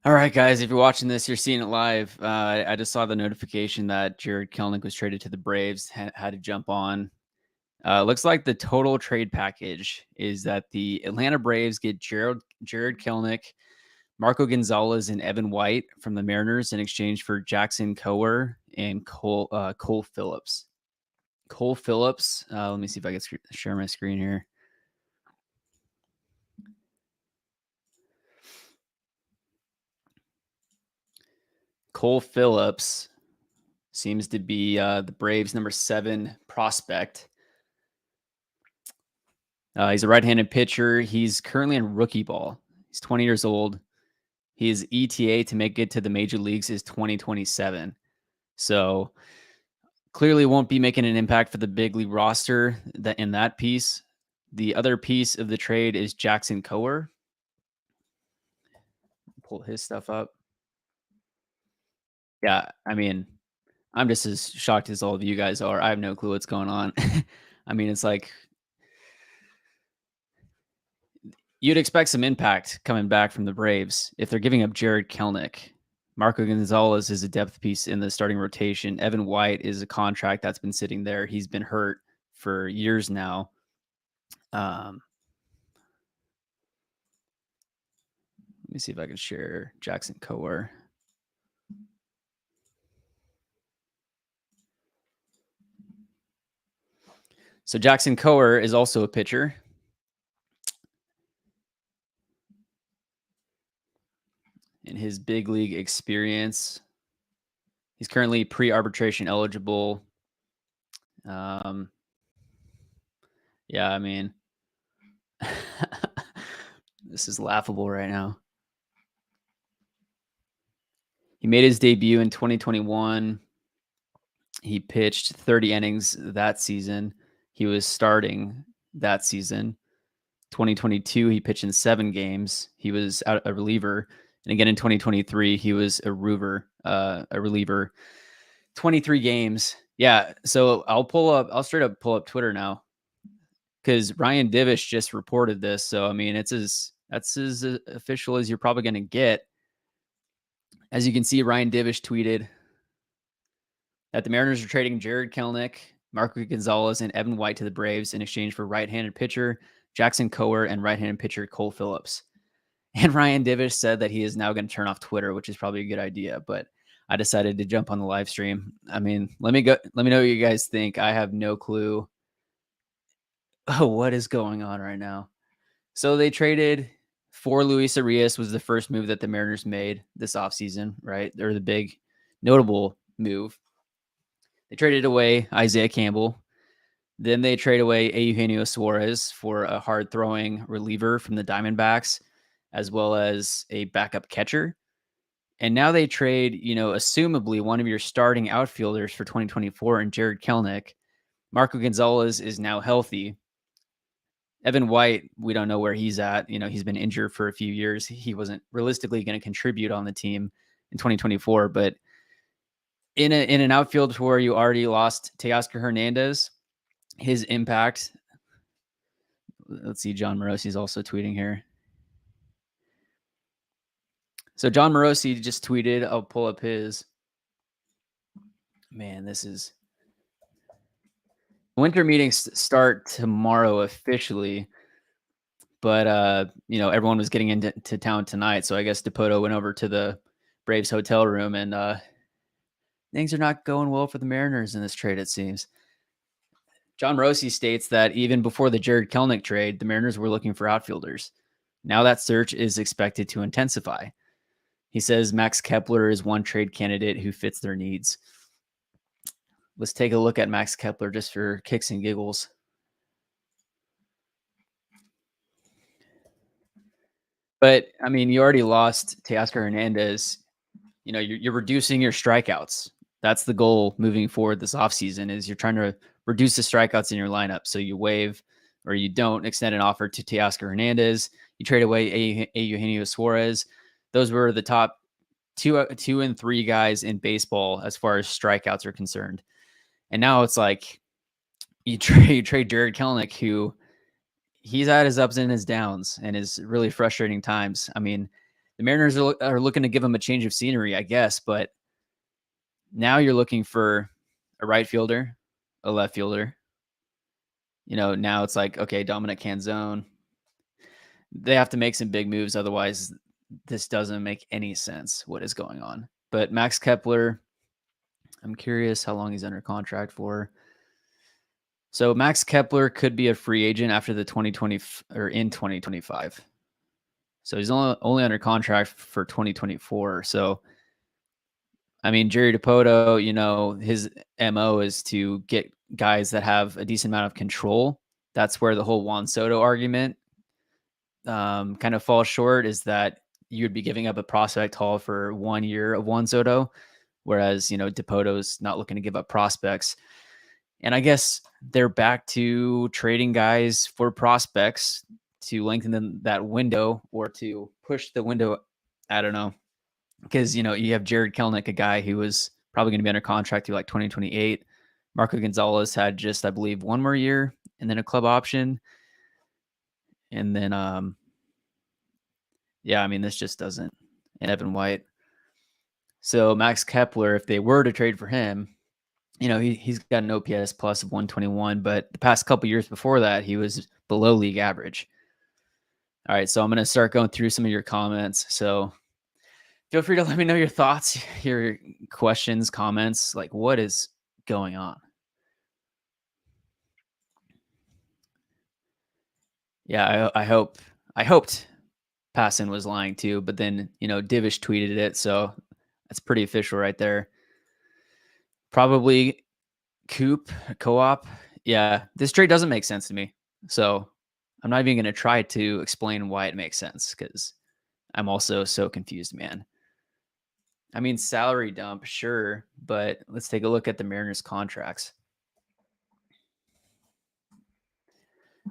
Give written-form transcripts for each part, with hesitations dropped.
All right, guys, if you're watching this, you're seeing it live. I just saw the notification that Jarred Kelenic was traded to the Braves. Had to jump on. Looks like the total trade package is that the Atlanta Braves get Jarred Kelenic, Marco Gonzales, and Evan White from the Mariners in exchange for Jackson Kowar and Cole Phillips. Cole Phillips. Let me see if I can share my screen here. Cole Phillips seems to be the Braves' number 7 prospect. He's a right-handed pitcher. He's currently in rookie ball. He's 20 years old. His ETA to make it to the major leagues is 2027. So clearly won't be making an impact for the big league roster in that piece. The other piece of the trade is Jackson Kowar. Pull his stuff up. Yeah, I mean, I'm just as shocked as all of you guys are. I have no clue what's going on. I mean, it's like you'd expect some impact coming back from the Braves if they're giving up Jarred Kelenic. Marco Gonzales is a depth piece in the starting rotation. Evan White is a contract that's been sitting there. He's been hurt for years now. Let me see if I can share Jackson Kowar. So Jackson Kowar is also a pitcher. In his big league experience, he's currently pre-arbitration eligible. Yeah, I mean, this is laughable right now. He made his debut in 2021. He pitched 30 innings that season. He was starting that season. 2022, he pitched in 7 games. He was a reliever. And again in 2023, he was a reliever. 23 games. Yeah. So I'll straight up pull up Twitter now because Ryan Divish just reported this. So, I mean, that's as official as you're probably going to get. As you can see, Ryan Divish tweeted that the Mariners are trading Jarred Kelenic, Marco Gonzales, and Evan White to the Braves in exchange for right-handed pitcher Jackson Kowar and right-handed pitcher Cole Phillips. And Ryan Divish said that he is now going to turn off Twitter, which is probably a good idea. But I decided to jump on the live stream. I mean, let me know what you guys think. I have no clue what is going on right now. So they traded for Luis Arias was the first move that the Mariners made this offseason, right? They're the big notable move. They traded away Isaiah Campbell. Then they trade away Eugenio Suarez for a hard-throwing reliever from the Diamondbacks, as well as a backup catcher. And now they trade, assumably one of your starting outfielders for 2024 and Jarred Kelenic. Marco Gonzales is now healthy. Evan White, we don't know where he's at. He's been injured for a few years. He wasn't realistically going to contribute on the team in 2024, but in an outfield where you already lost Teoscar Hernandez, his impact. Let's see. John Morosi's also tweeting here. So John Morosi just tweeted. I'll pull up his. Man, this is. Winter meetings start tomorrow officially, but everyone was getting into town tonight, so I guess Dipoto went over to the Braves hotel room, and things are not going well for the Mariners in this trade, it seems. John Morosi states that even before the Jarred Kelenic trade, the Mariners were looking for outfielders. Now that search is expected to intensify. He says Max Kepler is one trade candidate who fits their needs. Let's take a look at Max Kepler just for kicks and giggles. But, I mean, you already lost Teoscar Hernandez. You're reducing your strikeouts. That's the goal moving forward this offseason is you're trying to reduce the strikeouts in your lineup. So you waive or you don't extend an offer to Teoscar Hernandez. You trade away Eugenio Suarez. Those were the top two and 3 guys in baseball as far as strikeouts are concerned. And now it's like you trade Jarred Kelenic, who he's had his ups and his downs and his really frustrating times. I mean, the Mariners are looking to give him a change of scenery, I guess. But now you're looking for a right fielder, a left fielder. Now it's like, okay, Dominic Canzone. They have to make some big moves. Otherwise, this doesn't make any sense what is going on. But Max Kepler, I'm curious how long he's under contract for. So Max Kepler could be a free agent after the 2020 or in 2025. So he's only under contract for 2024. So, I mean, Jerry DiPoto, his MO is to get guys that have a decent amount of control. That's where the whole Juan Soto argument kind of falls short, is that you would be giving up a prospect haul for 1 year of Juan Soto, whereas, DiPoto's not looking to give up prospects. And I guess they're back to trading guys for prospects to lengthen that window or to push the window. I don't know. Because, you have Jarred Kelenic, a guy who was probably going to be under contract through like 2028. Marco Gonzales had just, I believe, 1 more year and then a club option. And then, yeah, I mean, this just doesn't. And Evan White. So Max Kepler, if they were to trade for him, he's got an OPS plus of 121, but the past couple years before that, he was below league average. All right, so I'm going to start going through some of your comments. So feel free to let me know your thoughts, your questions, comments, like what is going on. Yeah, I hoped Passan was lying too, but then, Divish tweeted it, so that's pretty official right there. Probably co-op. Yeah, this trade doesn't make sense to me. So I'm not even going to try to explain why it makes sense, because I'm also so confused, man. I mean, salary dump, sure, but let's take a look at the Mariners contracts.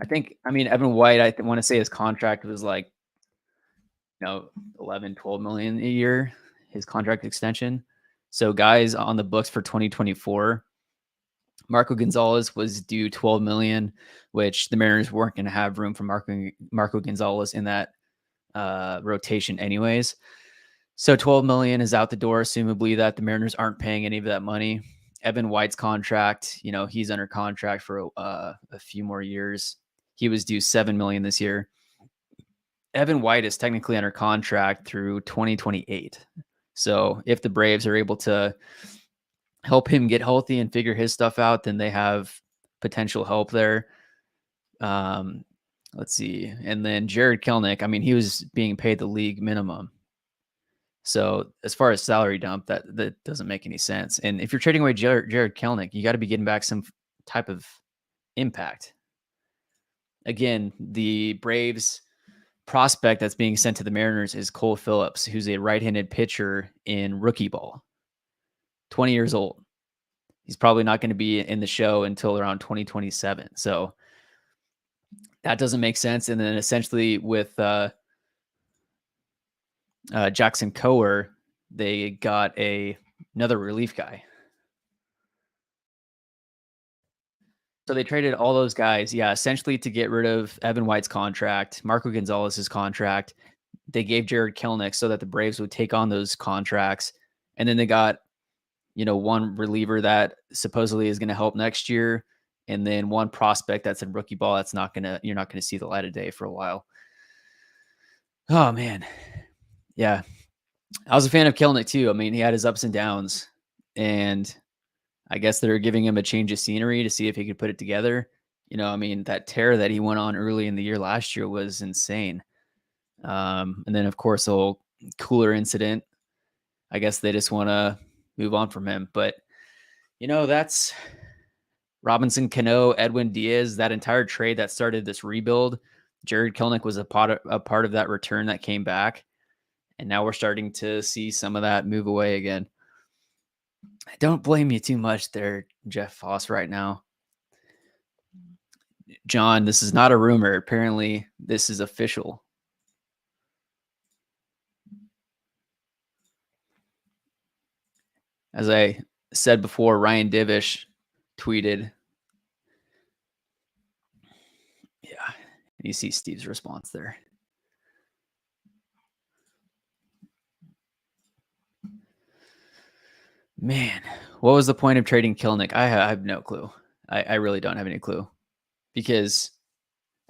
Evan White, I want to say his contract was like, 11, 12 million a year, his contract extension. So guys on the books for 2024, Marco Gonzales was due 12 million, which the Mariners weren't going to have room for Marco Gonzales in that rotation anyways. So 12 million is out the door, assumably that the Mariners aren't paying any of that money. Evan White's contract, he's under contract for a few more years. He was due 7 million this year. Evan White is technically under contract through 2028. So if the Braves are able to help him get healthy and figure his stuff out, then they have potential help there. Let's see. And then Jarred Kelenic, he was being paid the league minimum. So as far as salary dump, that doesn't make any sense. And if you're trading away Jarred Kelenic, you got to be getting back some type of impact. Again, the Braves prospect that's being sent to the Mariners is Cole Phillips, who's a right-handed pitcher in rookie ball, 20 years old. He's probably not going to be in the show until around 2027. So that doesn't make sense. And then essentially with Jackson Kowar, they got another relief guy. So they traded all those guys, essentially to get rid of Evan White's contract, Marco Gonzalez's contract. They gave Jarred Kelenic so that the Braves would take on those contracts. And then they got, one reliever that supposedly is going to help next year. And then one prospect that's in rookie ball that's you're not going to see the light of day for a while. Oh, man. Yeah. I was a fan of Kelenic too. He had his ups and downs. And I guess they're giving him a change of scenery to see if he could put it together. That tear that he went on early in the year last year was insane. And then, of course, the whole cooler incident. I guess they just want to move on from him. But, that's Robinson Cano, Edwin Diaz, that entire trade that started this rebuild. Jarred Kelenic was a part of that return that came back. And now we're starting to see some of that move away again. I don't blame you too much there, Jeff Foss, right now. John, this is not a rumor. Apparently, this is official. As I said before, Ryan Divish tweeted. Yeah, you see Steve's response there. Man, what was the point of trading Kelenic? I have no clue. I really don't have any clue because,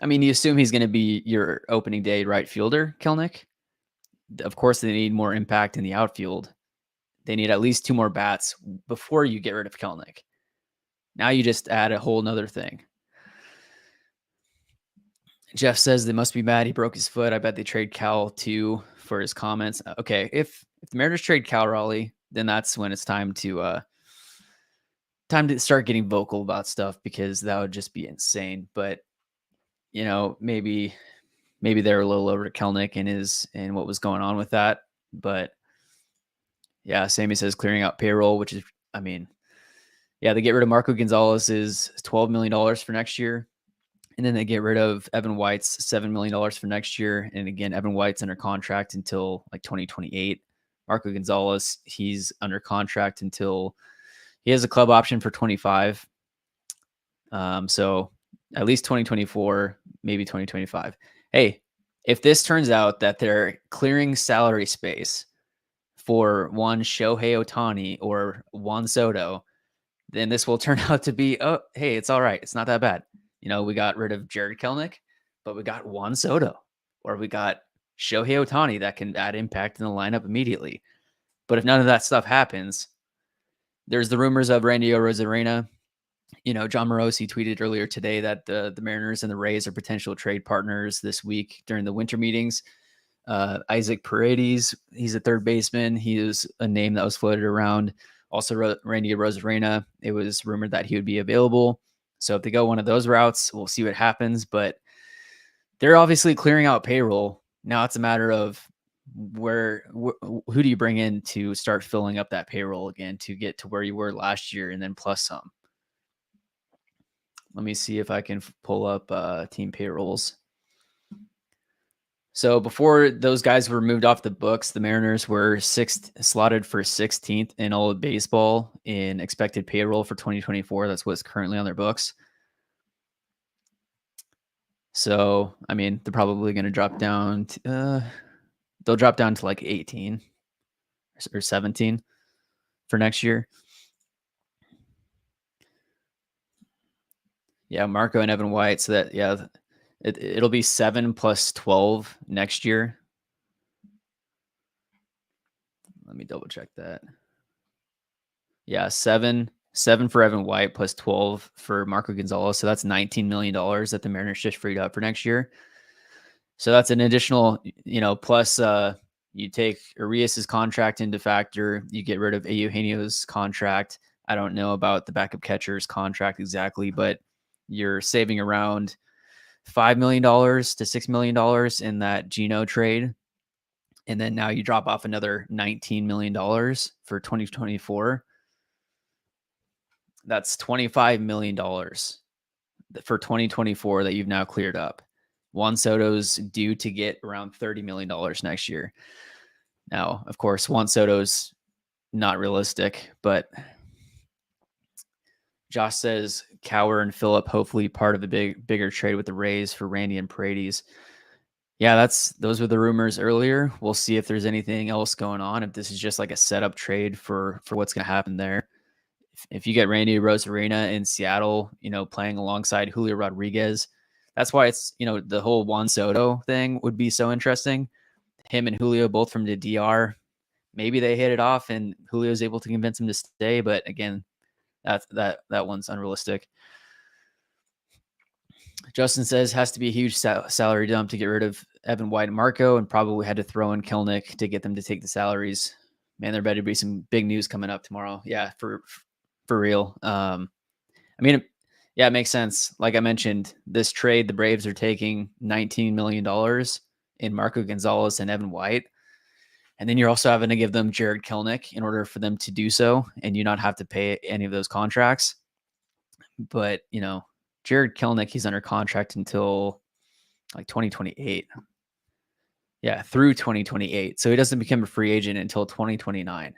I mean, you assume he's going to be your opening day right fielder, Kelenic. Of course, they need more impact in the outfield. They need at least 2 more bats before you get rid of Kelenic. Now you just add a whole nother thing. Jeff says they must be mad he broke his foot. I bet they trade Cal too for his comments. Okay, if the Mariners trade Cal Raleigh, then that's when it's time to start getting vocal about stuff, because that would just be insane. But maybe they're a little over to Kelenic and what was going on with that. But yeah, Sammy says clearing out payroll, which is, I mean, yeah, they get rid of Marco Gonzales is $12 million for next year. And then they get rid of Evan White's $7 million for next year. And again, Evan White's under contract until like 2028. Marco Gonzales, he's under contract until he has a club option for 25. So at least 2024, maybe 2025. Hey, if this turns out that they're clearing salary space for one Shohei Ohtani or Juan Soto, then this will turn out to be, oh, hey, it's all right. It's not that bad. We got rid of Jarred Kelenic, but we got Juan Soto, or we got Shohei Ohtani that can add impact in the lineup immediately. But if none of that stuff happens, there's the rumors of Randy Arozarena. John Morosi tweeted earlier today that the Mariners and the Rays are potential trade partners this week during the winter meetings. Isaac Paredes, he's a third baseman. He is a name that was floated around. Also, Randy Arozarena, it was rumored that he would be available. So if they go one of those routes, we'll see what happens. But they're obviously clearing out payroll. Now it's a matter of who do you bring in to start filling up that payroll again to get to where you were last year and then plus some. Let me see if I can pull up team payrolls. So before those guys were moved off the books, the Mariners were slotted for 16th in all of baseball in expected payroll for 2024. That's what's currently on their books. So, I mean, they're probably going to drop down. They'll drop down to like 18 or 17 for next year. Yeah, Marco and Evan White. So that, yeah, it'll be 7 plus 12 next year. Let me double check that. Yeah, 7 for Evan White plus 12 for Marco Gonzales. So that's $19 million that the Mariners just freed up for next year. So that's an additional, plus you take Arias's contract into factor. You get rid of Eugenio's contract. I don't know about the backup catcher's contract exactly, but you're saving around $5 million to $6 million in that Geno trade. And then now you drop off another $19 million for 2024. That's $25 million for 2024 that you've now cleared up. Juan Soto's due to get around $30 million next year. Now, of course, Juan Soto's not realistic, but Josh says Kowar and Phillips hopefully part of the bigger trade with the Rays for Randy and Paredes. Yeah, those were the rumors earlier. We'll see if there's anything else going on, if this is just like a setup trade for what's going to happen there. If you get Randy Arozarena in Seattle, playing alongside Julio Rodriguez, that's why it's, the whole Juan Soto thing would be so interesting. Him and Julio both from the DR. Maybe they hit it off and Julio's able to convince him to stay. But again, that one's unrealistic. Justin says has to be a huge salary dump to get rid of Evan White and Marco, and probably had to throw in Kelenic to get them to take the salaries. Man, there better be some big news coming up tomorrow. Yeah, for real. I mean, yeah, it makes sense. Like I mentioned, this trade, the Braves are taking $19 million in Marco Gonzales and Evan White. And then you're also having to give them Jarred Kelenic in order for them to do so, and you not have to pay any of those contracts. But, Jarred Kelenic, he's under contract until like 2028. Yeah, through 2028. So he doesn't become a free agent until 2029.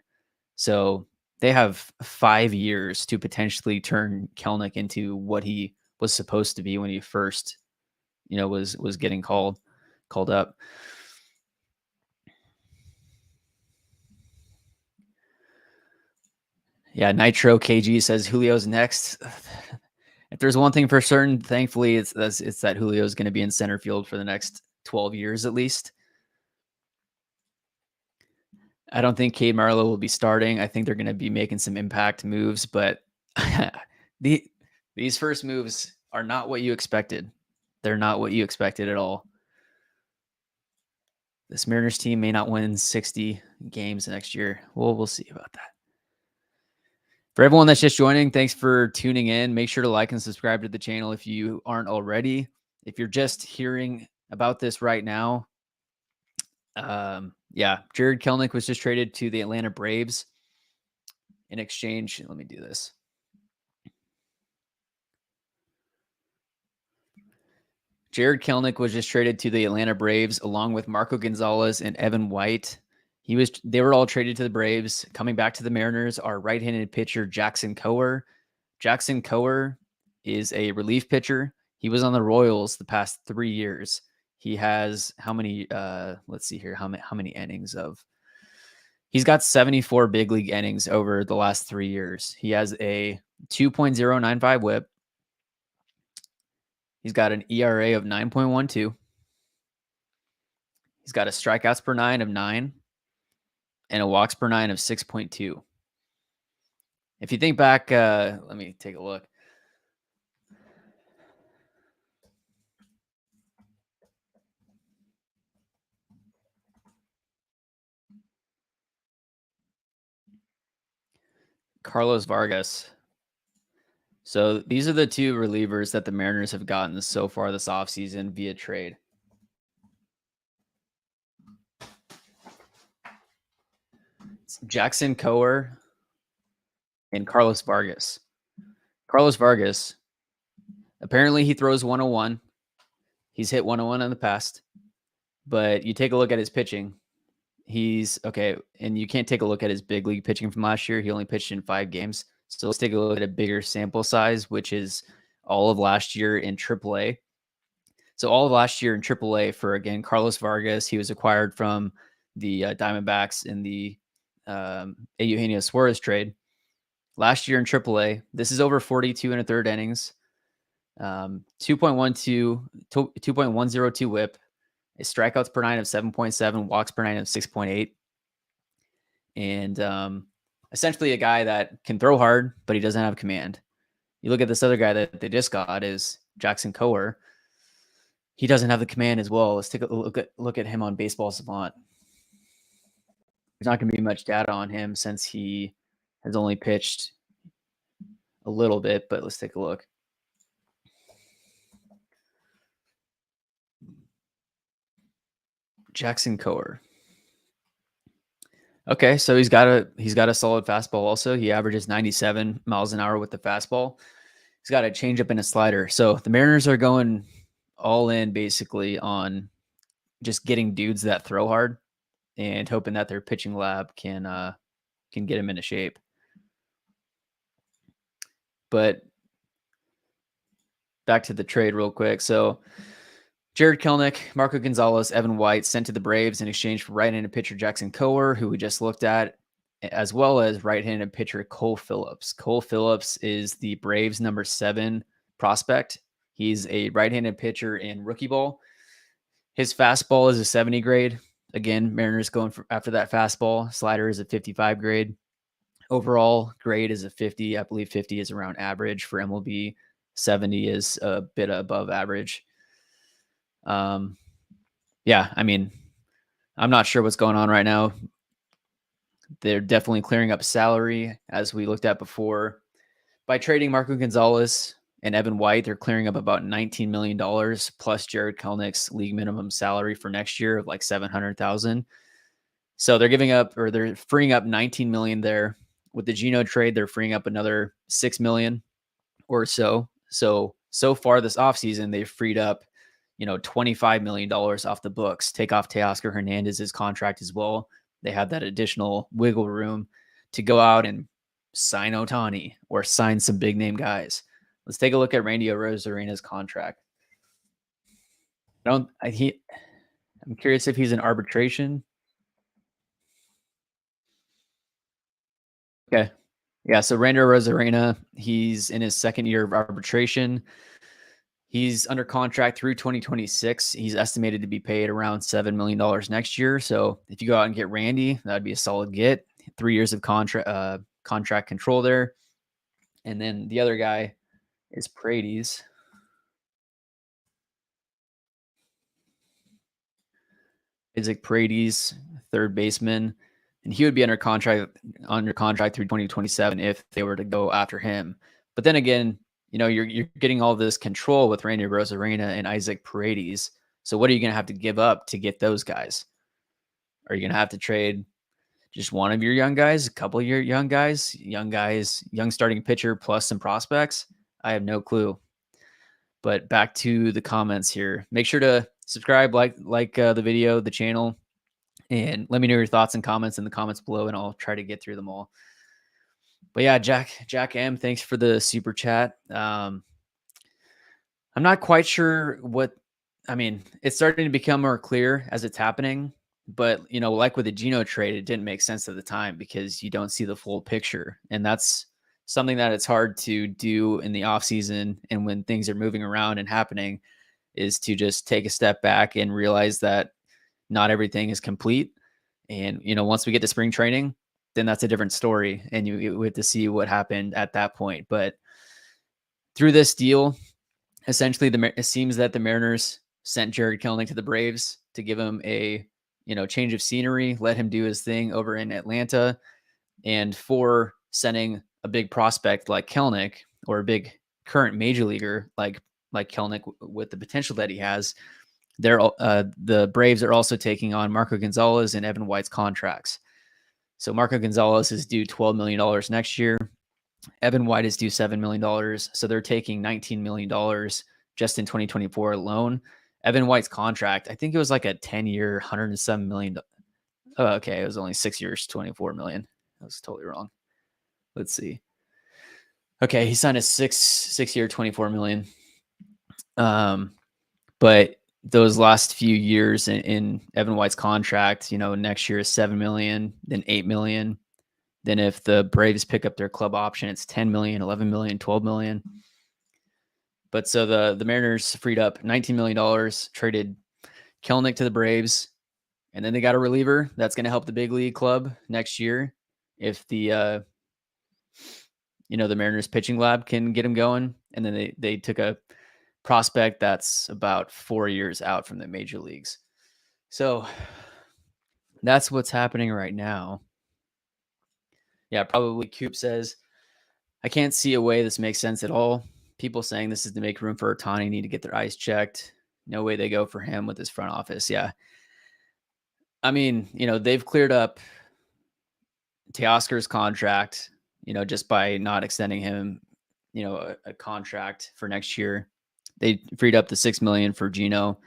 So they have 5 years to potentially turn Kelenic into what he was supposed to be when he first, was getting called up. Yeah, Nitro KG says Julio's next. If there's one thing for certain, thankfully, it's that Julio's going to be in center field for the next 12 years at least. I don't think Cade Marlowe will be starting. I think they're going to be making some impact moves, but these first moves are not what you expected. They're not what you expected at all. This Mariners team may not win 60 games next year. Well, we'll see about that. For everyone that's just joining, thanks for tuning in. Make sure to like and subscribe to the channel if you aren't already. If you're just hearing about this right now, yeah, Jarred Kelenic was just traded to the Atlanta Braves in exchange. Let me do this. Jarred Kelenic was just traded to the Atlanta Braves along with Marco Gonzales and Evan White. They were all traded to the Braves. Coming back to the Mariners are right-handed pitcher Jackson Kowar. Jackson Kowar is a relief pitcher. He was on the Royals the past 3 years. He has how many? Let's see here. How many innings of? He's got 74 big league innings over the last 3 years. He has a 2.095 WHIP. He's got an ERA of 9.12. He's got a strikeouts per 9 of 9 and a walks per 9 of 6.2. If you think back, let me take a look. Carlos Vargas. So these are the two relievers that the Mariners have gotten so far this offseason via trade. It's Jackson Kowar and Carlos Vargas. Carlos Vargas, apparently he throws 101. He's hit 101 in the past. But you take a look at his pitching. He's okay, and you can't take a look at his big league pitching from last year. He only pitched in 5 games. So let's take a look at a bigger sample size, which is all of last year in AAA. So all of last year in AAA for, again, Carlos Vargas. He was acquired from the Diamondbacks in the Eugenio Suarez trade. Last year in AAA, this is over 42 and a third innings, 2.102 WHIP, a strikeouts per 9 of 7.7, walks per 9 of 6.8, and essentially a guy that can throw hard, but he doesn't have command. You look at this other guy that they just got is Jackson Kowar. He doesn't have the command as well. Let's take a look at him on Baseball Savant. There's not going to be much data on him since he has only pitched a little bit, but let's take a look. Jackson Kowar. Okay, so he's got a solid fastball also. He averages 97 miles an hour with the fastball. He's got a changeup and a slider. So the Mariners are going all in basically on just getting dudes that throw hard and hoping that their pitching lab can get him into shape. But back to the trade real quick. So Jarred Kelenic, Marco Gonzales, Evan White sent to the Braves in exchange for right-handed pitcher Jackson Kowar, who we just looked at, as well as right-handed pitcher Cole Phillips. Cole Phillips is the Braves' number 7 prospect. He's a right-handed pitcher in rookie ball. His fastball is a 70 grade. Again, Mariners going after that fastball. Slider is a 55 grade. Overall grade is a 50. I believe 50 is around average for MLB. 70 is a bit above average. Yeah, I mean, I'm not sure what's going on right now. They're definitely clearing up salary, as we looked at before. By trading Marco Gonzales and Evan White, they're clearing up about $19 million plus Jarred Kelenic's league minimum salary for next year of like $700,000. So they're they're freeing up $19 million there. With the Geno trade, they're freeing up another $6 million or so. So far this offseason, they've freed up, $25 million off the books. Take off Teoscar Hernandez's contract as well. They have that additional wiggle room to go out and sign Ohtani or sign some big name guys. Let's take a look at Randy Arozarena's contract. I'm curious if he's in arbitration. Okay. Yeah, so Randy Rosarena, he's in his second year of arbitration. He's under contract through 2026. He's estimated to be paid around $7 million next year. So if you go out and get Randy, that'd be a solid get. 3 years of contract control there. And then the other guy is Paredes. Isaac Paredes, third baseman, and he would be under contract through 2027 if they were to go after him. But then again, you're getting all this control with Randy Rosarena and Isaac Paredes. So what are you going to have to give up to get those guys? Are you going to have to trade just one of your young guys, a couple of your young guys, young starting pitcher plus some prospects? I have no clue. But back to the comments here. Make sure to subscribe, like the video, the channel, and let me know your thoughts and comments in the comments below, and I'll try to get through them all. But yeah, Jack M, thanks for the super chat. I'm not quite sure it's starting to become more clear as it's happening. But, like with the Geno trade, it didn't make sense at the time because you don't see the full picture. And that's something that it's hard to do in the offseason and when things are moving around and happening, is to just take a step back and realize that not everything is complete. And, once we get to spring training, then that's a different story. And you have to see what happened at that point. But through this deal, essentially, it seems that the Mariners sent Jarred Kelenic to the Braves to give him a change of scenery, let him do his thing over in Atlanta. And for sending a big prospect like Kelenic, or a big current major leaguer like Kelenic with the potential that he has, the Braves are also taking on Marco Gonzales and Evan White's contracts. So Marco Gonzales is due $12 million next year. Evan White is due $7 million. So they're taking $19 million just in 2024 alone. Evan White's contract, I think it was like a 10-year, $107 million. Oh, okay. It was only 6 years, $24 million. I was totally wrong. Let's see. Okay. He signed a six-year, $24 million. But those last few years in Evan White's contract, next year is $7 million, then $8 million. Then if the Braves pick up their club option, it's $10 million, $11 million, $12 million. But so the Mariners freed up $19 million, traded Kelenic to the Braves, and then they got a reliever that's going to help the big league club next year if the Mariners pitching lab can get him going. And then they took a prospect that's about 4 years out from the major leagues. So that's what's happening right now. Yeah, probably Coop says, I can't see a way this makes sense at all. People saying this is to make room for Ohtani need to get their eyes checked. No way they go for him with his front office. Yeah. I mean, they've cleared up Teoscar's contract, just by not extending him, a contract for next year. They freed up the $6 million for Geno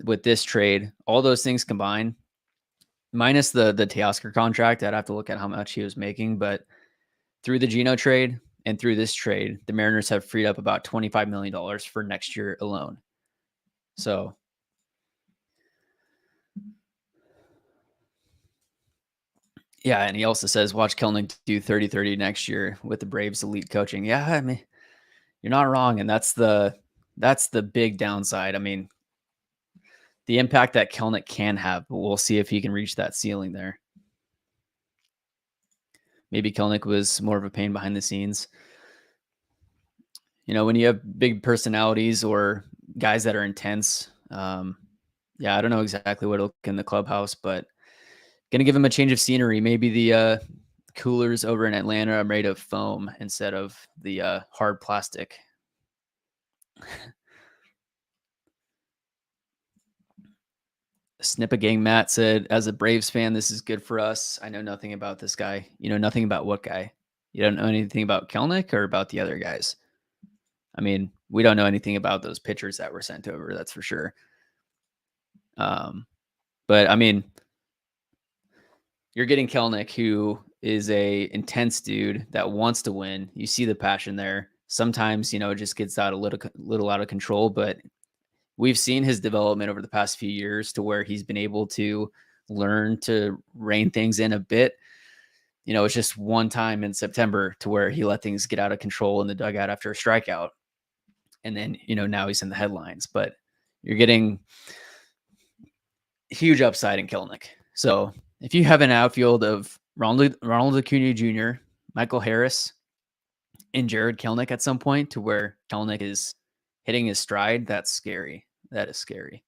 with this trade. All those things combined, minus the Teoscar contract, I'd have to look at how much he was making. But through the Geno trade and through this trade, the Mariners have freed up about $25 million for next year alone. So yeah, and he also says, watch Kelenic do 30-30 next year with the Braves elite coaching. Yeah, I mean, you're not wrong. And that's the big downside. I mean, the impact that Kelenic can have, but we'll see if he can reach that ceiling there. Maybe Kelenic was more of a pain behind the scenes. When you have big personalities or guys that are intense, yeah, I don't know exactly what it'll look in the clubhouse, but going to give him a change of scenery. Maybe the coolers over in Atlanta are made of foam instead of the hard plastic. Snippa Gang Matt said, as a Braves fan, this is good for us. I know nothing about this guy. You know nothing about what guy? You don't know anything about Kelenic or about the other guys? I mean, we don't know anything about those pitchers that were sent over. That's for sure. But I mean, you're getting Kelenic, who is a intense dude that wants to win. You see the passion there. Sometimes, it just gets out a little out of control, but we've seen his development over the past few years to where he's been able to learn to rein things in a bit. it's just one time in September to where he let things get out of control in the dugout after a strikeout. And then, now he's in the headlines, but you're getting huge upside in Kelenic. So if you have an outfield of Ronald Acuna Jr., Michael Harris, and Jarred Kelenic at some point to where Kelenic is hitting his stride, that's scary. That is scary.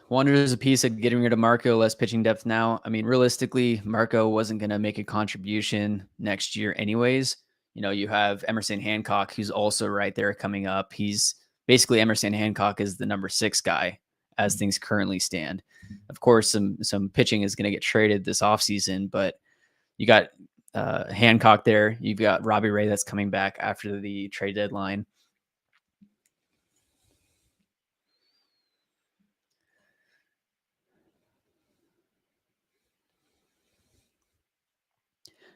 Wonders a piece of getting rid of Marco, less pitching depth now. I mean, realistically, Marco wasn't going to make a contribution next year anyways. You have Emerson Hancock, who's also right there coming up. He's basically Emerson Hancock is the number 6 guy as things currently stand. Of course, some pitching is going to get traded this offseason, but you got Hancock there. You've got Robbie Ray that's coming back after the trade deadline.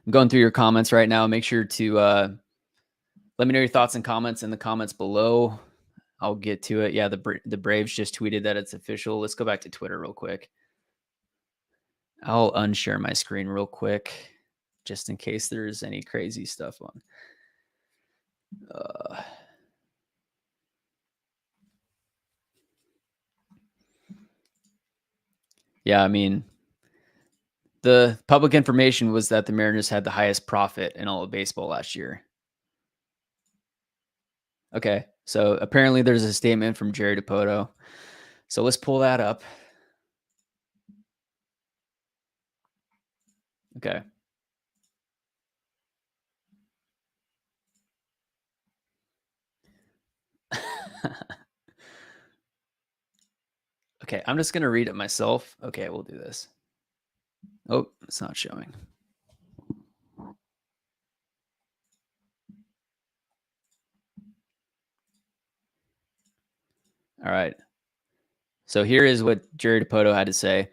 I'm going through your comments right now. Make sure to let me know your thoughts and comments in the comments below. I'll get to it. Yeah, the Braves just tweeted that it's official. Let's go back to Twitter real quick. I'll unshare my screen real quick just in case there's any crazy stuff on. Yeah, I mean, the public information was that the Mariners had the highest profit in all of baseball last year. Okay, so apparently there's a statement from Jerry Dipoto. So let's pull that up. Okay. Okay, I'm just going to read it myself. Okay, we'll do this. Oh, it's not showing. All right. So here is what Jerry Dipoto had to say.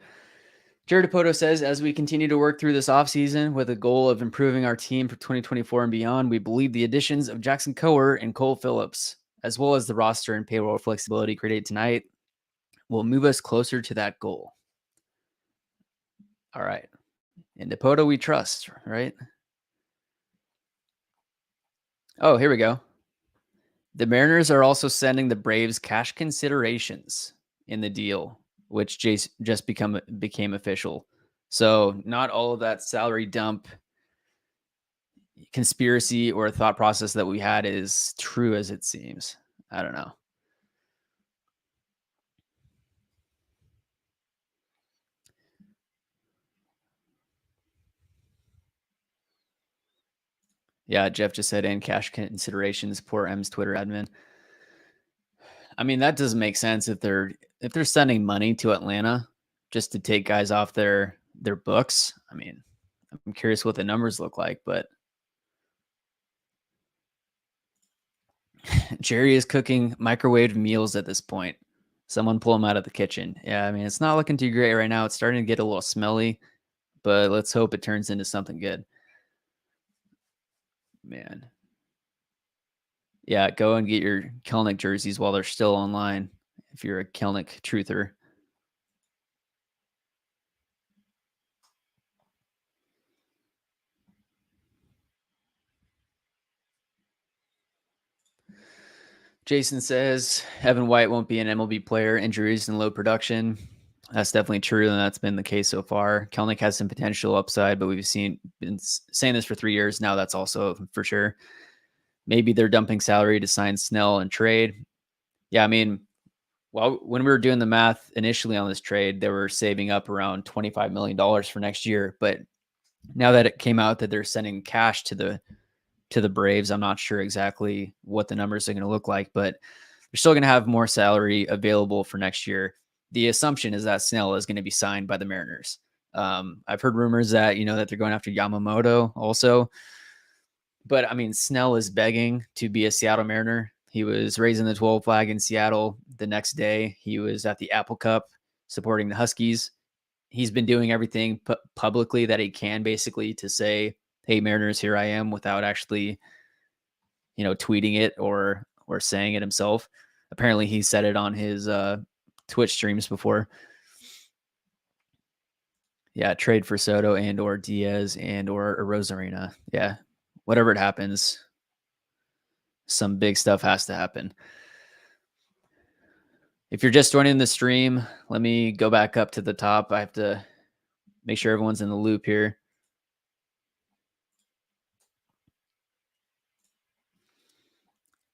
Jerry Dipoto says, as we continue to work through this offseason with a goal of improving our team for 2024 and beyond, we believe the additions of Jackson Kowar and Cole Phillips, as well as the roster and payroll flexibility created tonight, will move us closer to that goal. All right. In Dipoto, we trust, right? Oh, here we go. The Mariners are also sending the Braves cash considerations in the deal, which just became official. So not all of that salary dump conspiracy or thought process that we had is true as it seems. I don't know. Yeah, Jeff just said in cash considerations, poor M's Twitter admin. I mean, that doesn't make sense if they're sending money to Atlanta just to take guys off their books. I mean, I'm curious what the numbers look like, but Jerry is cooking microwaved meals at this point. Someone pull him out of the kitchen. Yeah, I mean, it's not looking too great right now. It's starting to get a little smelly, but let's hope it turns into something good. Man. Yeah, go and get your Kelenic jerseys while they're still online if you're a Kelenic truther. Jason says Evan White won't be an MLB player, injuries and low production. That's definitely true, and that's been the case so far. Kelenic has some potential upside, but we've been saying this for 3 years now. That's also for sure. Maybe they're dumping salary to sign Snell and trade. Yeah, I mean, when we were doing the math initially on this trade, they were saving up around $25 million for next year. But now that it came out that they're sending cash to the Braves, I'm not sure exactly what the numbers are going to look like, but they're still going to have more salary available for next year. The assumption is that Snell is going to be signed by the Mariners. I've heard rumors that, that they're going after Yamamoto also. But I mean, Snell is begging to be a Seattle Mariner. He was raising the 12 flag in Seattle. The next day, he was at the Apple Cup supporting the Huskies. He's been doing everything publicly that he can, basically, to say, "Hey, Mariners, here I am," without actually, tweeting it or saying it himself. Apparently, he said it on his Twitch streams before. Yeah, trade for Soto and or Diaz and or Rosarina. Yeah, whatever it happens, some big stuff has to happen. If you're just joining the stream, let me go back up to the top. I have to make sure everyone's in the loop here.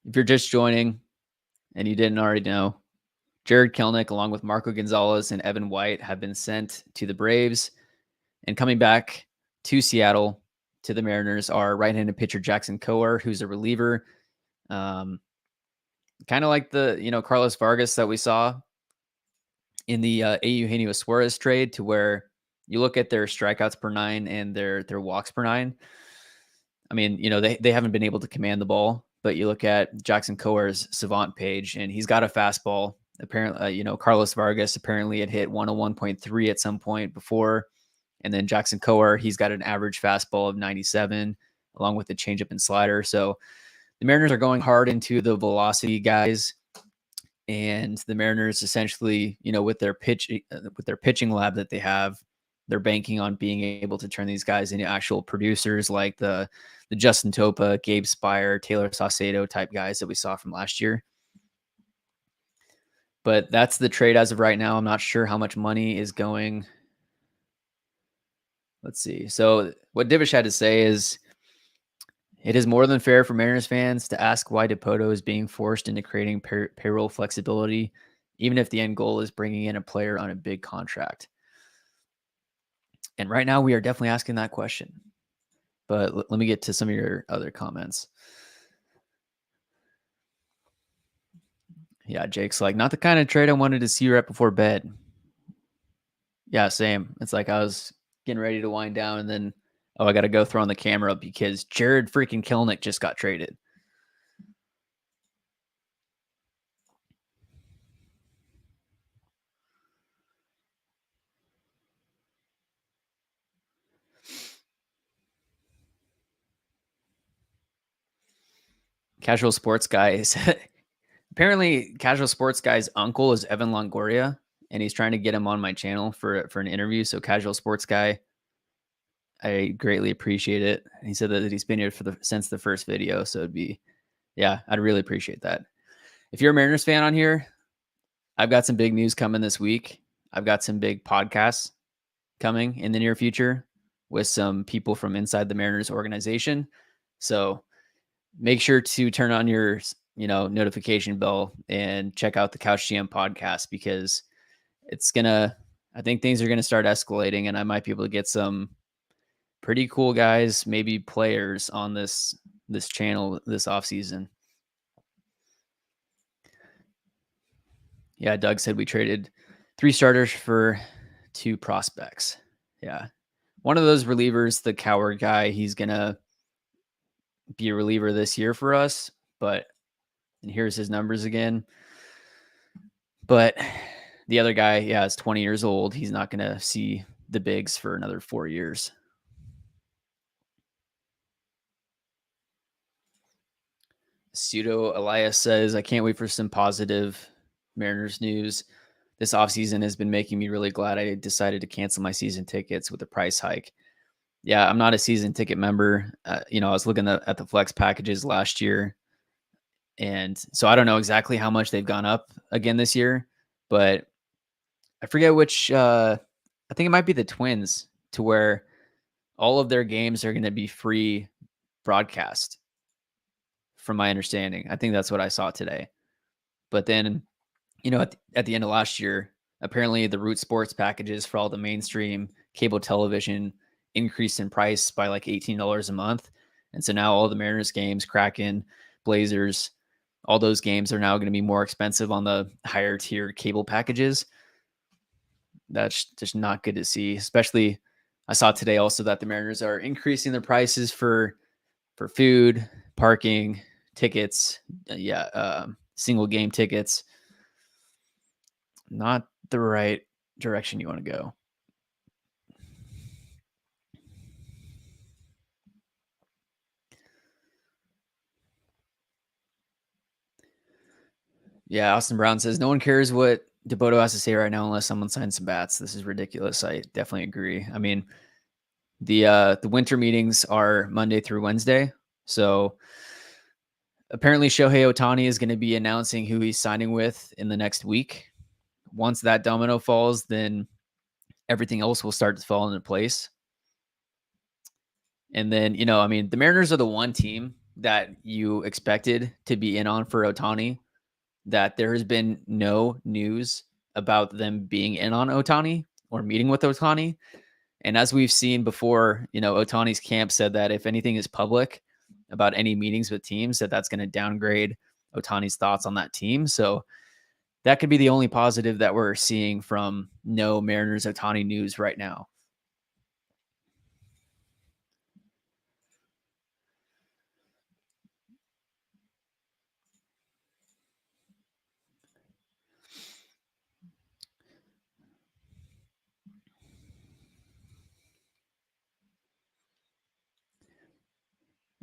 If you're just joining and you didn't already know, Jarred Kelenic, along with Marco Gonzales and Evan White, have been sent to the Braves. And coming back to Seattle, to the Mariners, are right-handed pitcher Jackson Kowar, who's a reliever. Kind of like the, Carlos Vargas that we saw in the Eugenio Suarez trade, to where you look at their strikeouts per nine and their walks per nine. I mean, they haven't been able to command the ball, but you look at Jackson Kowar's Savant page, and he's got a fastball. Apparently, Carlos Vargas apparently had hit 101.3 at some point before. And then Jackson Kowar, he's got an average fastball of 97, along with the changeup and slider. So the Mariners are going hard into the velocity guys. And the Mariners essentially, with their pitching lab that they have, they're banking on being able to turn these guys into actual producers, like the Justin Topa, Gabe Spire, Taylor Saucedo type guys that we saw from last year. But that's the trade as of right now. I'm not sure how much money is going. Let's see. So what Divish had to say is, it is more than fair for Mariners fans to ask why Dipoto is being forced into creating payroll flexibility, even if the end goal is bringing in a player on a big contract. And right now we are definitely asking that question. But let me get to some of your other comments. Yeah, Jake's like, not the kind of trade I wanted to see right before bed. Yeah, same. It's like I was getting ready to wind down, and then, I got to go throw on the camera because Jarred freaking Kelenic just got traded. Casual Sports Guy said, apparently Casual Sports Guy's uncle is Evan Longoria, and he's trying to get him on my channel for an interview. So Casual Sports Guy, I greatly appreciate it. And he said that he's been here since the first video. So I'd really appreciate that. If you're a Mariners fan on here, I've got some big news coming this week. I've got some big podcasts coming in the near future with some people from inside the Mariners organization. So make sure to turn on your notification bell and check out the Couch GM podcast, because I think things are gonna start escalating, and I might be able to get some pretty cool guys, maybe players, on this channel this offseason. Yeah, Doug said we traded 3 starters for 2 prospects. Yeah. One of those relievers, the Kowar guy, he's gonna be a reliever this year for us, and here's his numbers again. But the other guy, is 20 years old. He's not going to see the bigs for another 4 years. Pseudo Elias says, I can't wait for some positive Mariners news. This offseason has been making me really glad I decided to cancel my season tickets with a price hike. Yeah, I'm not a season ticket member. I was looking at the flex packages last year, and so I don't know exactly how much they've gone up again this year, but I forget which. I think it might be the Twins, to where all of their games are going to be free broadcast, from my understanding. I think that's what I saw today. But then, at the end of last year, apparently the Root Sports packages for all the mainstream cable television increased in price by like $18 a month. And so now all the Mariners games, Kraken, Blazers, all those games are now going to be more expensive on the higher tier cable packages. That's just not good to see. Especially, I saw today also that the Mariners are increasing their prices for food, parking, tickets, single game tickets. Not the right direction you want to go. Yeah, Austin Brown says no one cares what DeBoto has to say right now, unless someone signs some bats, this is ridiculous. I definitely agree. I mean, the winter meetings are Monday through Wednesday. So apparently Shohei Ohtani is going to be announcing who he's signing with in the next week. Once that domino falls, then everything else will start to fall into place. And then, I mean, the Mariners are the one team that you expected to be in on for Ohtani, that there has been no news about them being in on Ohtani or meeting with Ohtani. And as we've seen before, Ohtani's camp said that if anything is public about any meetings with teams, that's going to downgrade Ohtani's thoughts on that team. So that could be the only positive that we're seeing from no Mariners Ohtani news right now.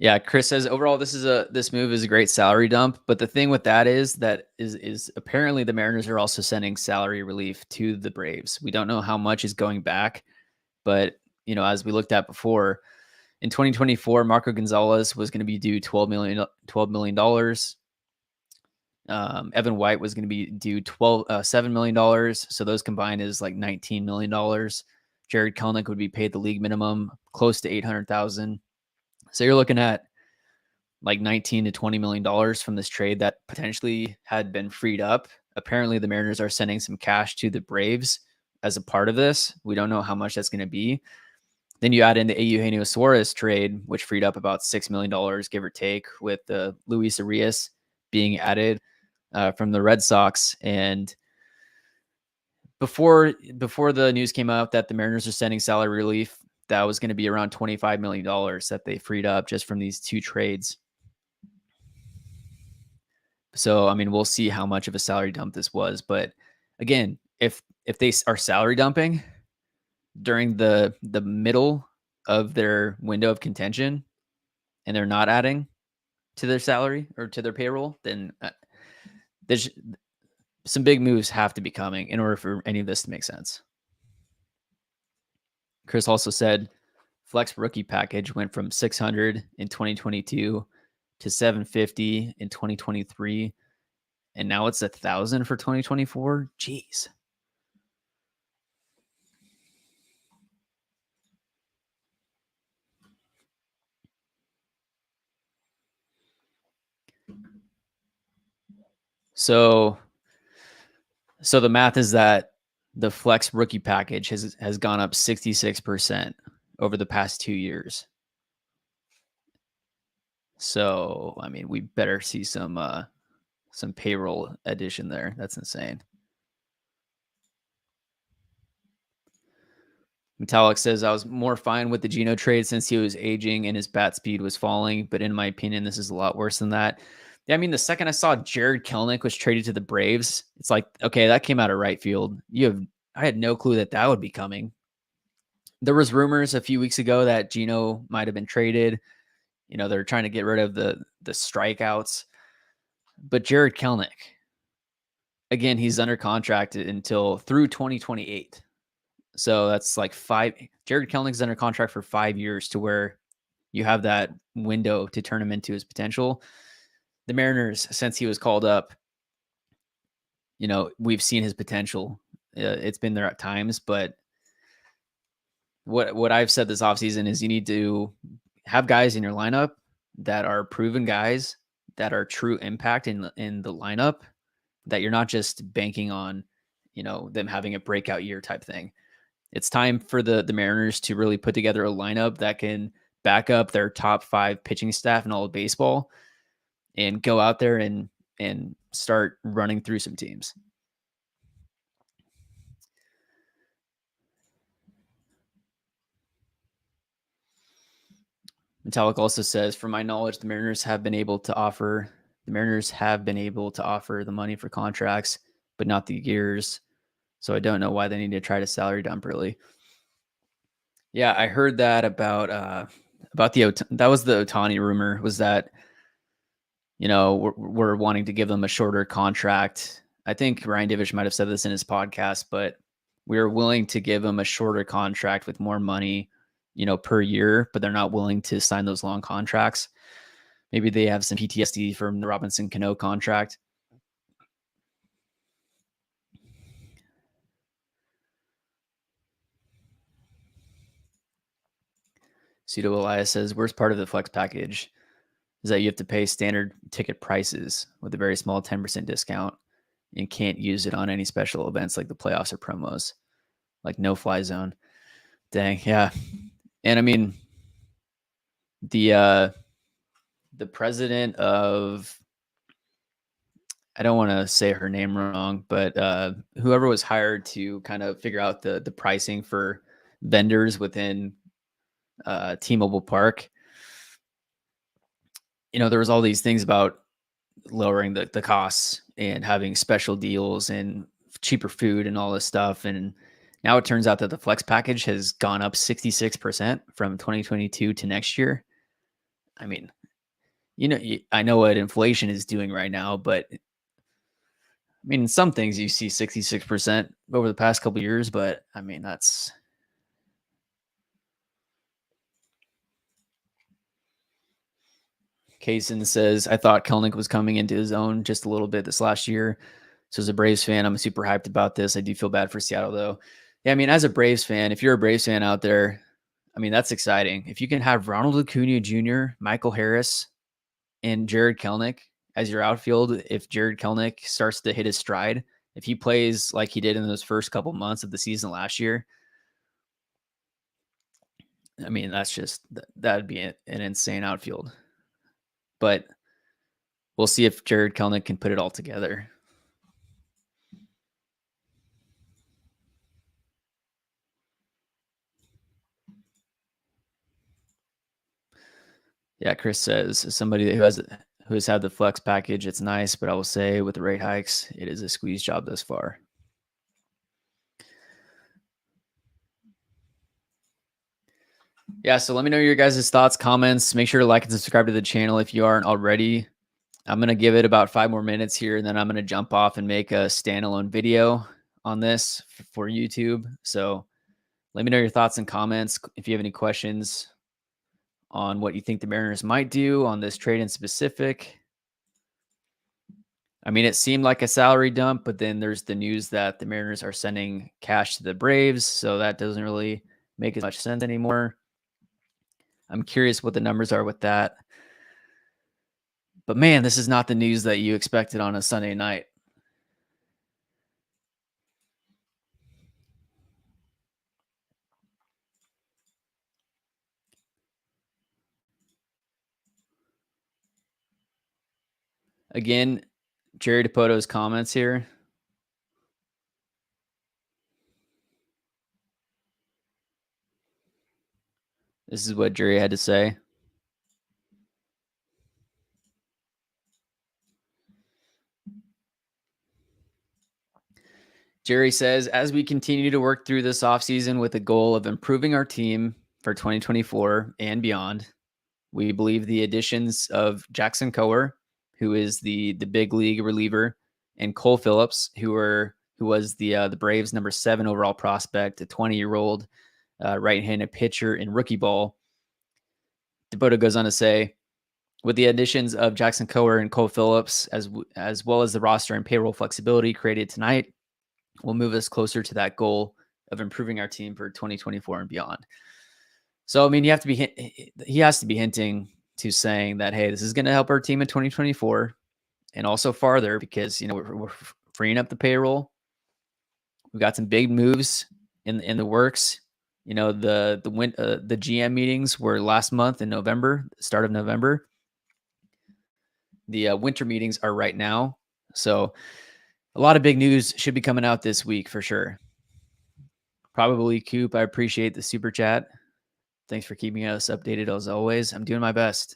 Yeah, Chris says overall this move is a great salary dump, but the thing with that is apparently the Mariners are also sending salary relief to the Braves. We don't know how much is going back, but as we looked at before, in 2024, Marco Gonzales was going to be due $12 million. Evan White was going to be due $7 million. So those combined is like $19 million. Jarred Kelenic would be paid the league minimum, close to $800,000. So you're looking at like $19 to $20 million from this trade that potentially had been freed up. Apparently, the Mariners are sending some cash to the Braves as a part of this. We don't know how much that's going to be. Then you add in the Eugenio Suarez trade, which freed up about $6 million, give or take, with the Luis Arias being added from the Red Sox. And before the news came out that the Mariners are sending salary relief, that was going to be around $25 million that they freed up just from these two trades. So, I mean, we'll see how much of a salary dump this was. But again, if they are salary dumping during the middle of their window of contention and they're not adding to their salary or to their payroll, then there's some big moves have to be coming in order for any of this to make sense. Chris also said flex rookie package went from 600 in 2022 to 750 in 2023, and now it's 1,000 for 2024. Jeez. So the math is that the flex rookie package has gone up 66% over the past 2 years. So, I mean, we better see some payroll addition there. That's insane. Metallic says, I was more fine with the Geno trade since he was aging and his bat speed was falling. But in my opinion, this is a lot worse than that. Yeah, I mean, the second I saw Jarred Kelenic was traded to the Braves, it's like, okay, that came out of right field. I had no clue that would be coming. There was rumors a few weeks ago that Geno might have been traded. They're trying to get rid of the strikeouts. But Jarred Kelenic, again, he's under contract until through 2028. So that's like Jarred Kelenic's under contract for 5 years to where you have that window to turn him into his potential. The Mariners, since he was called up, we've seen his potential. It's been there at times, but what I've said this offseason is you need to have guys in your lineup that are proven guys that are true impact in the lineup, that you're not just banking on, them having a breakout year type thing. It's time for the Mariners to really put together a lineup that can back up their top 5 pitching staff in all of baseball and go out there and start running through some teams. Metallic also says, from my knowledge, the Mariners have been able to offer the money for contracts, but not the years. So I don't know why they need to try to salary dump really. Yeah, I heard that about that was the Ohtani rumor, was that we're wanting to give them a shorter contract I think Ryan Divish might have said this in his podcast, but we are willing to give him a shorter contract with more money, per year, but they're not willing to sign those long contracts. Maybe they have some PTSD from the Robinson Cano contract. Pseudo Elias says, worst part of the flex package is that you have to pay standard ticket prices with a very small 10% discount and can't use it on any special events like the playoffs or promos, like no fly zone. Dang, yeah. And I mean, the president of, I don't want to say her name wrong, but whoever was hired to kind of figure out the pricing for vendors within T-Mobile Park, there was all these things about lowering the costs and having special deals and cheaper food and all this stuff. And now it turns out that the flex package has gone up 66% from 2022 to next year. I mean, I know what inflation is doing right now, but I mean, some things you see 66% over the past couple of years, but I mean, that's Kaysen says, I thought Kelenic was coming into his own just a little bit this last year. So as a Braves fan, I'm super hyped about this. I do feel bad for Seattle though. Yeah, I mean, as a Braves fan, if you're a Braves fan out there, I mean, that's exciting. If you can have Ronald Acuna Jr., Michael Harris, and Jarred Kelenic as your outfield, if Jarred Kelenic starts to hit his stride, if he plays like he did in those first couple months of the season last year, I mean, that'd be an insane outfield. But we'll see if Jarred Kelenic can put it all together. Yeah, Chris says, as somebody who has had the flex package, it's nice, but I will say with the rate hikes, it is a squeeze job thus far. Yeah, so let me know your guys' thoughts, comments. Make sure to like and subscribe to the channel if you aren't already. I'm going to give it about 5 more minutes here, and then I'm going to jump off and make a standalone video on this for YouTube. So let me know your thoughts and comments. If you have any questions on what you think the Mariners might do on this trade in specific. I mean, it seemed like a salary dump, but then there's the news that the Mariners are sending cash to the Braves, so that doesn't really make as much sense anymore. I'm curious what the numbers are with that. But man, this is not the news that you expected on a Sunday night. Again, Jerry DePoto's comments here. This is what Jerry had to say. Jerry says, as we continue to work through this offseason with the goal of improving our team for 2024 and beyond, we believe the additions of Jackson Kowar, who is the big league reliever, and Cole Phillips, who was the Braves' number 7 overall prospect, a 20-year-old right-handed pitcher in rookie ball. DeBoto goes on to say, with the additions of Jackson Kowar and Cole Phillips, as well as the roster and payroll flexibility created tonight, will move us closer to that goal of improving our team for 2024 and beyond. So, I mean, he has to be hinting to saying that, hey, this is going to help our team in 2024 and also farther because, we're freeing up the payroll. We've got some big moves in the works. The GM meetings were last month in November, start of November. The winter meetings are right now. So a lot of big news should be coming out this week for sure. Probably Coop. I appreciate the super chat. Thanks for keeping us updated as always. I'm doing my best.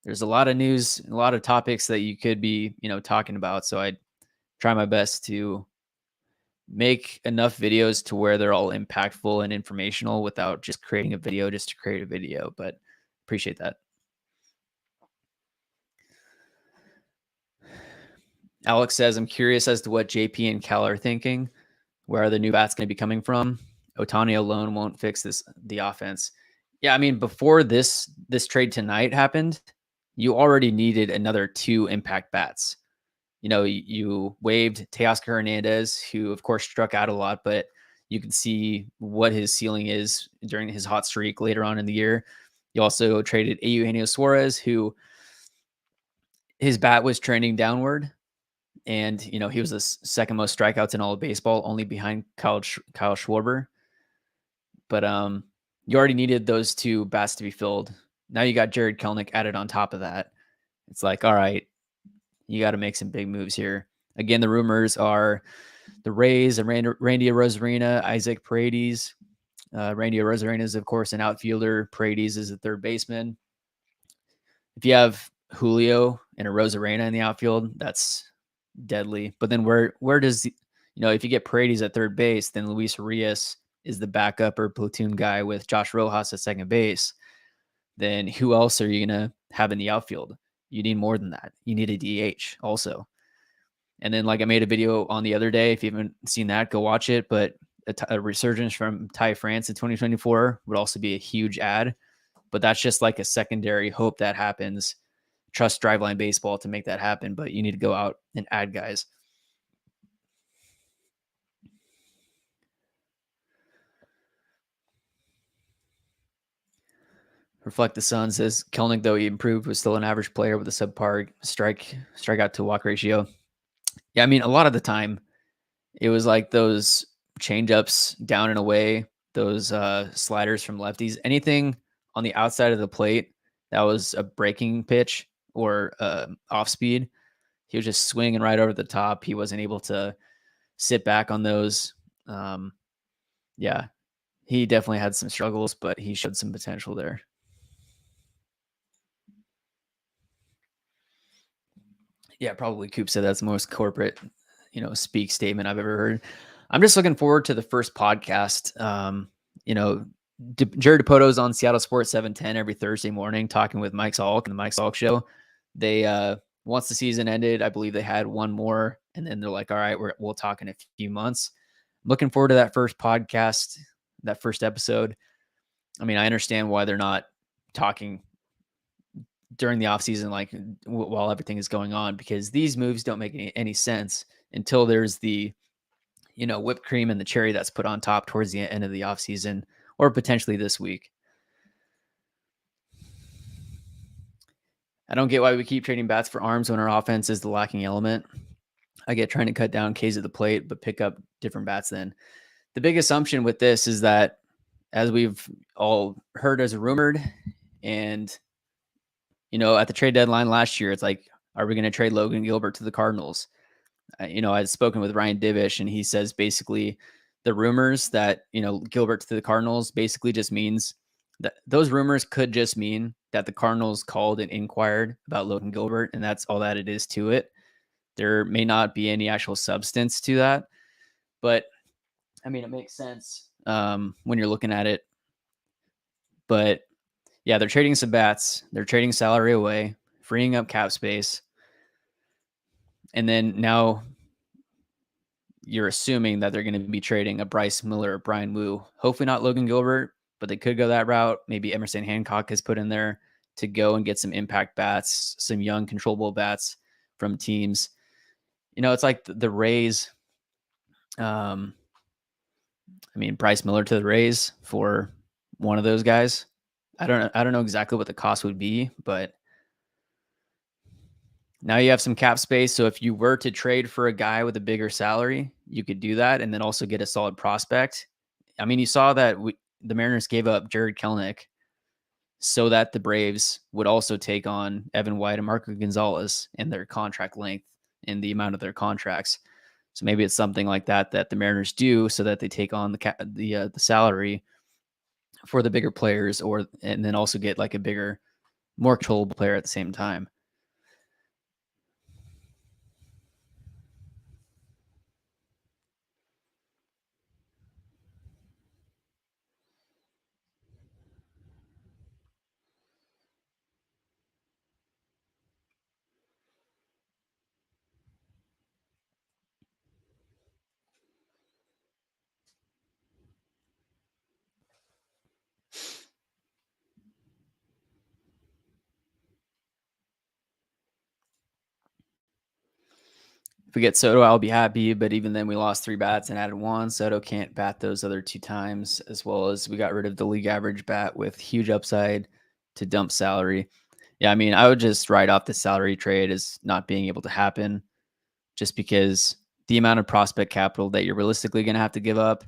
There's a lot of news, a lot of topics that you could be, talking about. So I try my best to make enough videos to where they're all impactful and informational without just creating a video just to create a video. But appreciate that. Alex says, I'm curious as to what JP and Cal are thinking. Where are the new bats going to be coming from? Otani alone won't fix the offense. Yeah, I mean, before this trade tonight happened, you already needed another 2 impact bats. You waived Teoscar Hernandez, who of course struck out a lot, but you can see what his ceiling is during his hot streak later on in the year. You also traded Eugenio Suarez, who his bat was trending downward, and he was the second most strikeouts in all of baseball, only behind Kyle Schwarber. But you already needed those 2 bats to be filled. Now you got Jarred Kelenic added on top of that. It's like, all right, you got to make some big moves here. Again, the rumors are the Rays and Randy Arozarena, Isaac Paredes. Randy Arozarena is, of course, an outfielder. Paredes is a third baseman. If you have Julio and Arozarena in the outfield, that's deadly. But then where does if you get Paredes at third base, then Luis Urias is the backup or platoon guy with Josh Rojas at second base. Then who else are you gonna have in the outfield? You need more than that. You need a DH also. And then, like I made a video on the other day. If you haven't seen that, go watch it. But a resurgence from Ty France in 2024 would also be a huge ad. But that's just like a secondary hope that happens. Trust Driveline Baseball to make that happen, but you need to go out and add guys. Reflect the Sun says Kelenic, though he improved, was still an average player with a subpar strikeout to walk ratio. Yeah, I mean, a lot of the time it was like those change-ups down and away, those sliders from lefties, anything on the outside of the plate that was a breaking pitch or off speed. He was just swinging right over the top. He wasn't able to sit back on those. Yeah, he definitely had some struggles, but he showed some potential there. Yeah, probably Coop said that's the most corporate, speak statement I've ever heard. I'm just looking forward to the first podcast. Jared DePoto's on Seattle Sports 710 every Thursday morning talking with Mike Salk and the Mike Salk Show. They once the season ended, I believe they had one more, and then they're like, all right, we'll talk in a few months. Looking forward to that first podcast, that first episode. I mean, I understand why they're not talking during the offseason, like while everything is going on, because these moves don't make any sense until there's the, whipped cream and the cherry that's put on top towards the end of the offseason or potentially this week. I don't get why we keep trading bats for arms when our offense is the lacking element. I get trying to cut down Ks at the plate, but pick up different bats then. The big assumption with this is that, as we've all heard as rumored, and at the trade deadline last year, it's like, are we going to trade Logan Gilbert to the Cardinals? I'd spoken with Ryan Divish, and he says basically the rumors that, Gilbert to the Cardinals basically just means that those rumors could just mean that the Cardinals called and inquired about Logan Gilbert, and that's all that it is to it. There may not be any actual substance to that, but I mean, it makes sense when you're looking at it. But yeah, they're trading some bats, they're trading salary away, freeing up cap space. And then now you're assuming that they're going to be trading a Bryce Miller or Brian Wu. Hopefully not Logan Gilbert, but they could go that route. Maybe Emerson Hancock is put in there to go and get some impact bats, some young controllable bats from teams. It's like the Rays. Bryce Miller to the Rays for one of those guys. I don't know exactly what the cost would be, but now you have some cap space. So if you were to trade for a guy with a bigger salary, you could do that and then also get a solid prospect. I mean, you saw that the Mariners gave up Jarred Kelenic so that the Braves would also take on Evan White and Marco Gonzales and their contract length and the amount of their contracts. So maybe it's something like that the Mariners do so that they take on the salary for the bigger players, and then also get like a bigger, more controllable player at the same time. If we get Soto, I'll be happy. But even then, we lost 3 bats and added 1. Soto can't bat those other 2 times, as well as we got rid of the league average bat with huge upside to dump salary. Yeah, I mean, I would just write off the salary trade as not being able to happen just because the amount of prospect capital that you're realistically going to have to give up.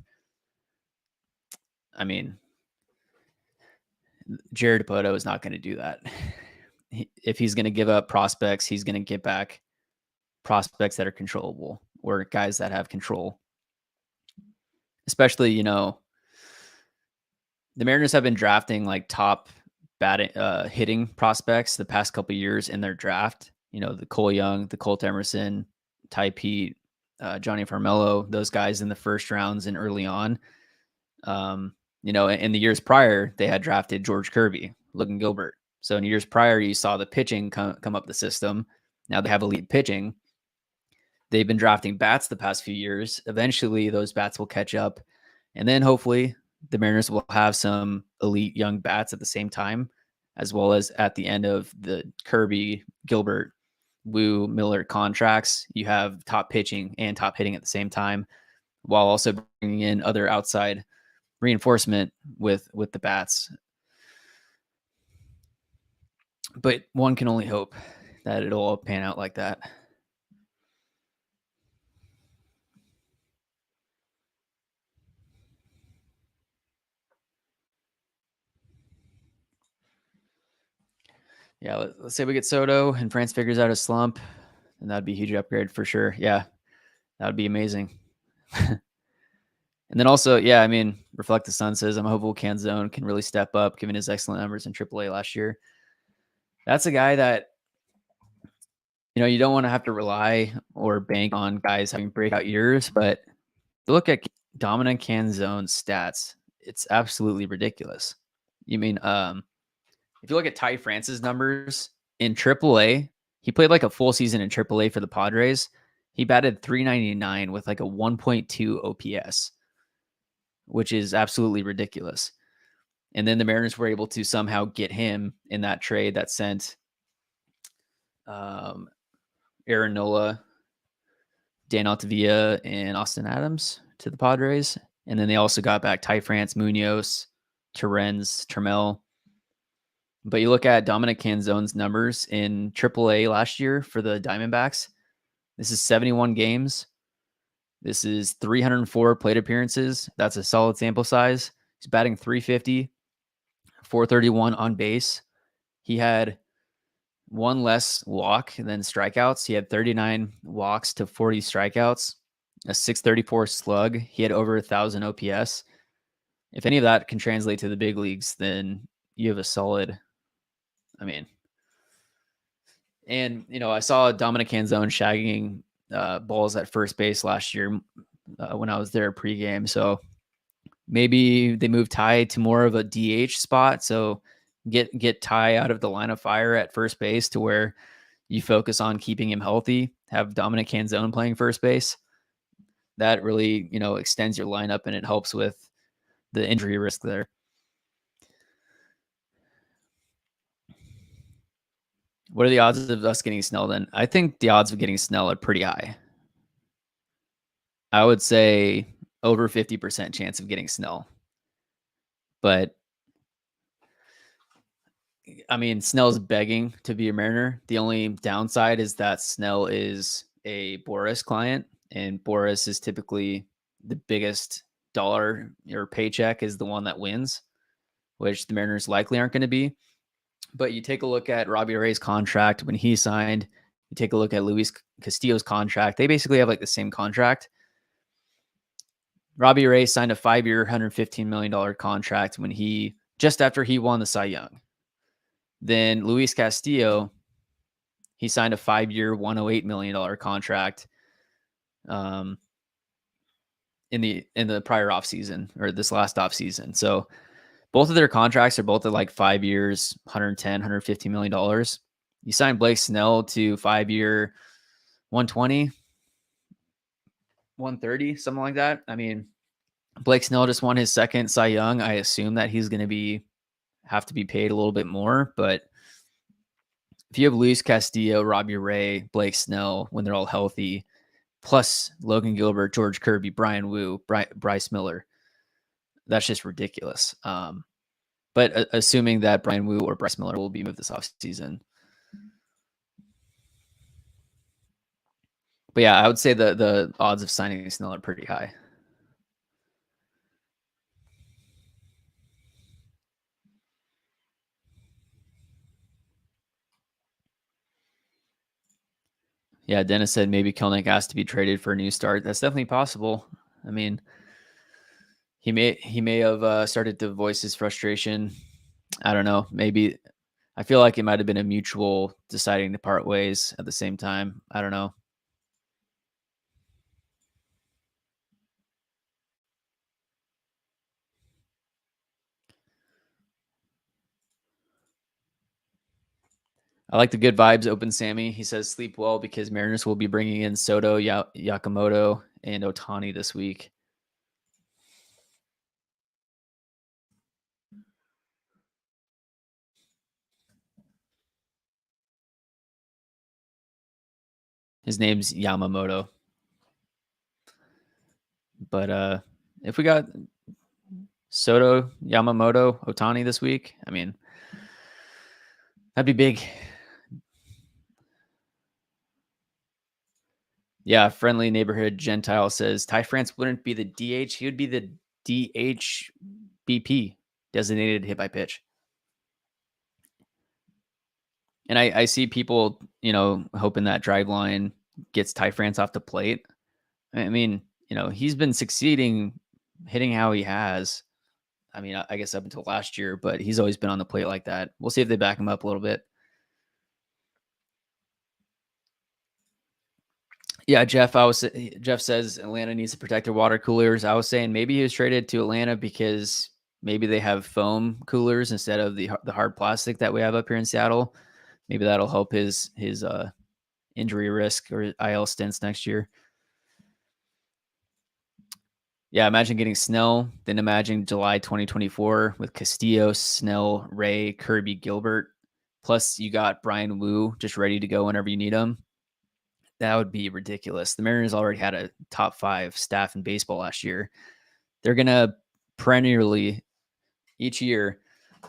I mean, Jared Dipoto is not going to do that. If he's going to give up prospects, he's going to get back prospects that are controllable or guys that have control. Especially, the Mariners have been drafting like top batting, hitting prospects the past couple of years in their draft. The Cole Young, the Colt Emerson, Ty Pete, Johnny Farmello, those guys in the first rounds and early on. In the years prior, they had drafted George Kirby, Logan Gilbert. So in years prior, you saw the pitching come up the system. Now they have elite pitching. They've been drafting bats the past few years. Eventually, those bats will catch up. And then hopefully the Mariners will have some elite young bats at the same time, as well as at the end of the Kirby, Gilbert, Wu, Miller contracts, you have top pitching and top hitting at the same time, while also bringing in other outside reinforcement with the bats. But one can only hope that it'll all pan out like that. Yeah, let's say we get Soto and France figures out a slump, and that'd be a huge upgrade for sure. Yeah, that would be amazing. And then also, yeah, I mean, Reflect the Sun says, I'm hopeful Canzone can really step up given his excellent numbers in AAA last year. That's a guy that, you don't want to have to rely or bank on guys having breakout years, but look at Dominic Canzone's stats. It's absolutely ridiculous. You mean, if you look at Ty France's numbers in AAA, he played like a full season in AAA for the Padres. He batted .399 with like a 1.2 OPS, which is absolutely ridiculous. And then the Mariners were able to somehow get him in that trade that sent Aaron Nola, Dan Altavilla, and Austin Adams to the Padres. And then they also got back Ty France, Munoz, Terrence, Trammell. But you look at Dominic Canzone's numbers in AAA last year for the Diamondbacks. This is 71 games. This is 304 plate appearances. That's a solid sample size. He's batting .350, 431 on base. He had 1 less walk than strikeouts. He had 39 walks to 40 strikeouts, a .634 slug. He had over 1,000 OPS. If any of that can translate to the big leagues, then you have a solid. I saw Dominic Canzone shagging balls at first base last year when I was there pregame. So maybe they move Ty to more of a DH spot. So get Ty out of the line of fire at first base to where you focus on keeping him healthy. Have Dominic Canzone playing first base. That really, extends your lineup and it helps with the injury risk there. What are the odds of us getting Snell then? I think the odds of getting Snell are pretty high. I would say over 50% chance of getting Snell. But I mean, Snell's begging to be a Mariner. The only downside is that Snell is a Boris client, and Boris is typically the biggest dollar or paycheck is the one that wins, which the Mariners likely aren't going to be. But you take a look at Robbie Ray's contract when he signed. You take a look at Luis Castillo's contract. They basically have like the same contract. Robbie Ray signed a 5-year, $115 million contract just after he won the Cy Young. Then Luis Castillo, he signed a 5-year, $108 million contract in the prior offseason or this last offseason. So both of their contracts are both at like 5 years, $110, $150 million. You signed Blake Snell to 5-year, 120, 130, something like that. I mean, Blake Snell just won his second Cy Young. I assume that he's going to have to be paid a little bit more, but if you have Luis Castillo, Robbie Ray, Blake Snell, when they're all healthy, plus Logan Gilbert, George Kirby, Brian Wu, Bryce Miller. That's just ridiculous. But assuming that Brian Wu or Bryce Miller will be moved this offseason. But yeah, I would say the odds of signing Snell are pretty high. Yeah, Dennis said maybe Kelenic has to be traded for a new start. That's definitely possible. I mean, he may have started to voice his frustration. I don't know. Maybe I feel like it might have been a mutual deciding to part ways at the same time. I don't know. I like the good vibes. Open Sammy. He says sleep well because Mariners will be bringing in Soto, Yakamoto, and Otani this week. His name's Yamamoto. But if we got Soto, Yamamoto, Otani this week, I mean, that'd be big. Yeah, friendly neighborhood Gentile says Ty France wouldn't be the DH. He would be the DHBP, designated hit by pitch. And I see people, hoping that Driveline gets Ty France off the plate. I mean, he's been succeeding hitting how he has. I mean, I guess up until last year, but he's always been on the plate like that. We'll see if they back him up a little bit. Yeah, Jeff says Atlanta needs to protect their water coolers. I was saying maybe he was traded to Atlanta because maybe they have foam coolers instead of the hard plastic that we have up here in Seattle. Maybe that'll help his injury risk or IL stints next year. Yeah, imagine getting Snell, then imagine July 2024 with Castillo, Snell, Ray, Kirby, Gilbert. Plus, you got Brian Wu just ready to go whenever you need him. That would be ridiculous. The Mariners already had a top 5 staff in baseball last year. They're going to perennially each year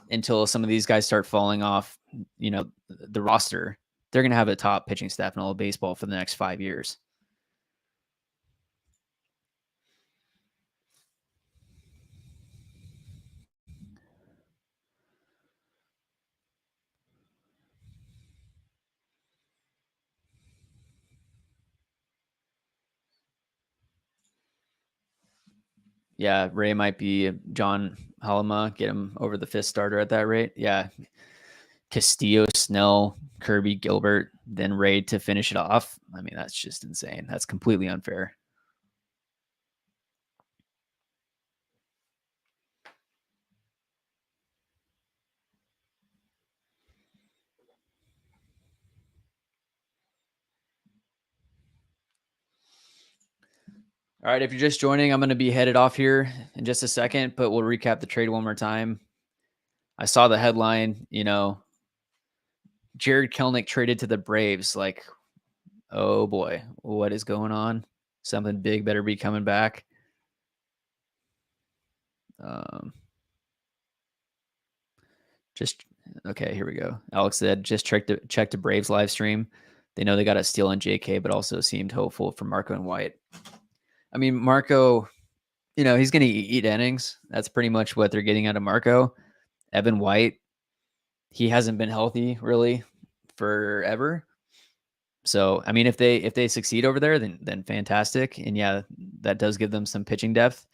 until some of these guys start falling off, the roster. They're going to have a top pitching staff in all of baseball for the next 5 years. Yeah, Ray might be John Halama, get him over the 5th starter at that rate. Yeah. Castillo, Snell, Kirby, Gilbert, then Ray to finish it off. I mean, that's just insane. That's completely unfair. All right, if you're just joining, I'm going to be headed off here in just a second, but we'll recap the trade one more time. I saw the headline, Jarred Kelenic traded to the Braves. Like, oh boy, what is going on? Something big better be coming back. Okay, here we go. Alex said, just check the Braves live stream. They know they got a steal on JK, but also seemed hopeful for Marco and White. I mean, Marco, he's going to eat innings. That's pretty much what they're getting out of Marco. Evan White, he hasn't been healthy really forever. So, I mean, if they succeed over there, then fantastic. And yeah, that does give them some pitching depth.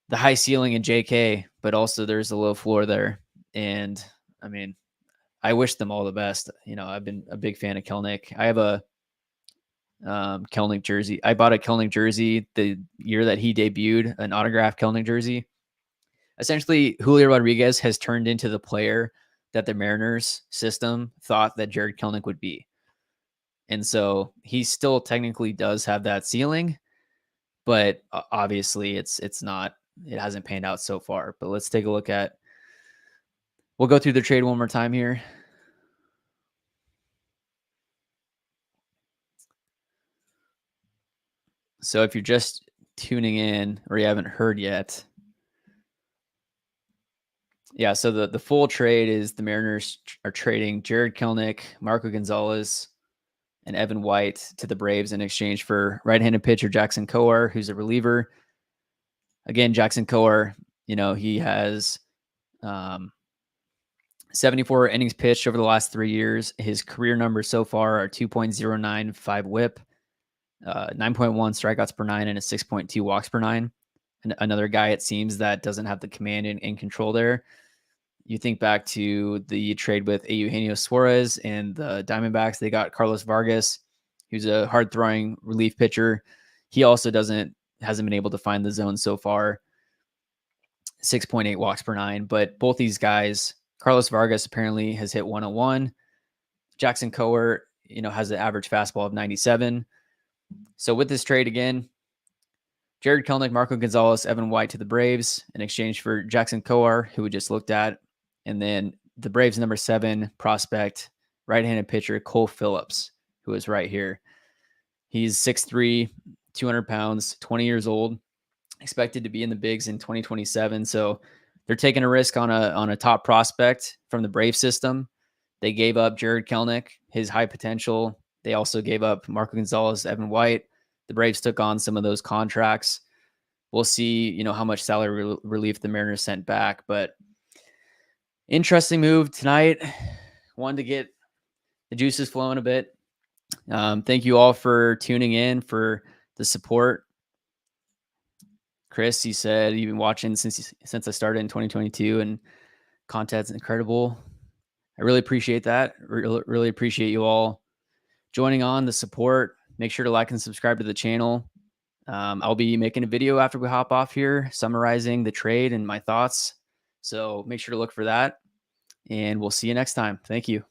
The high ceiling in JK, but also there's a low floor there. And I mean, I wish them all the best. I've been a big fan of Kelenic. I have a Kelenic jersey. I bought a Kelenic jersey the year that he debuted, an autographed Kelenic jersey. Essentially, Julio Rodriguez has turned into the player that the Mariners system thought that Jarred Kelenic would be. And so he still technically does have that ceiling, but obviously it hasn't panned out so far. But let's take a look at, we'll go through the trade one more time here. So if you're just tuning in or you haven't heard yet, yeah, so the full trade is the Mariners are trading Jarred Kelenic, Marco Gonzales, and Evan White to the Braves in exchange for right-handed pitcher Jackson Kowar, who's a reliever. Again, Jackson Kowar, he has 74 innings pitched over the last 3 years. His career numbers so far are 2.095 WHIP, 9.1 strikeouts per nine, and a 6.2 walks per nine. And another guy, it seems, that doesn't have the command and control there. You think back to the trade with Eugenio Suarez and the Diamondbacks. They got Carlos Vargas, who's a hard-throwing relief pitcher. He also hasn't been able to find the zone so far. 6.8 walks per nine. But both these guys, Carlos Vargas apparently has hit 101. Jackson Kowar, has an average fastball of 97. So with this trade again, Jarred Kelenic, Marco Gonzales, Evan White to the Braves in exchange for Jackson Kowar, who we just looked at. And then the Braves number 7 prospect, right-handed pitcher Cole Phillips, who is right here. He's 6'3", 200 pounds, 20 years old, expected to be in the bigs in 2027. So they're taking a risk on a top prospect from the Brave system. They gave up Jarred Kelenic, his high potential. They also gave up Marco Gonzales, Evan White. The Braves took on some of those contracts. We'll see, how much salary relief the Mariners sent back. But interesting move tonight. Wanted to get the juices flowing a bit. Thank you all for tuning in, for the support. Chris, he said you've been watching since I started in 2022, and content's incredible. I really appreciate that. Really appreciate you all joining on, the support. Make sure to like and subscribe to the channel. I'll be making a video after we hop off here, summarizing the trade and my thoughts. So make sure to look for that, and we'll see you next time. Thank you.